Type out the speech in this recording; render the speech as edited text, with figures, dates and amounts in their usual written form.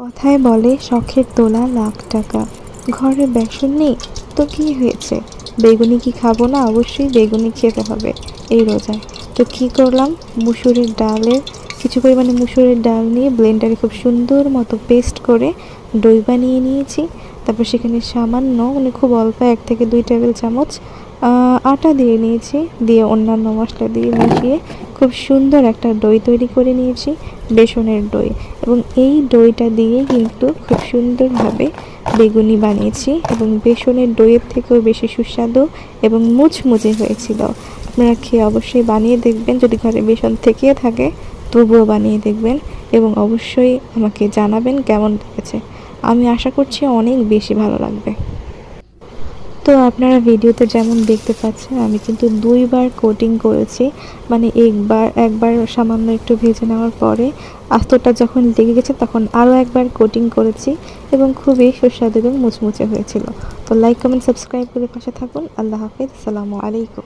কথায় বলে শখের তোলা লাখ টাকা। ঘরে বেসন নেই তো কি হয়েছে, বেগুনি কি খাবো না? অবশ্যই বেগুনি খেতে হবে এই রোজায়। তো কি করলাম, মুসুরির ডালের কিছু পরিমাণে মুসুরির ডাল নিয়ে ব্লেন্ডারে খুব সুন্দর মতো পেস্ট করে দই বানিয়ে নিয়েছি। তারপর সেখানে সামান্য খুব অল্প 1 থেকে 2 টেবিল চামচ আটা দিয়ে নিয়েছি, দিয়ে অন্যান্য মশলা দিয়ে মিশিয়ে খুব সুন্দর একটা দই তৈরি করে নিয়েছি, বেসনের দই। এবং এই দইটা দিয়ে কিন্তু খুব সুন্দরভাবে বেগুনি বানিয়েছি এবং বেসনের দইয়ের থেকেও বেশি সুস্বাদু এবং মুচমুচে হয়েছিল। আপনারা খেয়ে অবশ্যই বানিয়ে দেখবেন, যদি ঘরে বেসন থেকে থাকে তবুও বানিয়ে দেখবেন এবং অবশ্যই আমাকে জানাবেন কেমন লেগেছে। আমি আশা করছি অনেক বেশি ভালো লাগবে। তো আপনারা ভিডিওতে যেমন দেখতে পাচ্ছেন আমি কিন্তু 2বার কোটিং করেছি, মানে একবার সামান্য একটু ভেজে নেওয়ার পরে আস্তটা যখন লেগে গেছে তখন আরও একবার কোটিং করেছি এবং খুবই সুস্বাদু এবং মুচমুচে হয়েছিল। তো লাইক কমেন্ট সাবস্ক্রাইব করে পাশে থাকুন। আল্লাহ হাফেজ, আসসালামু আলাইকুম।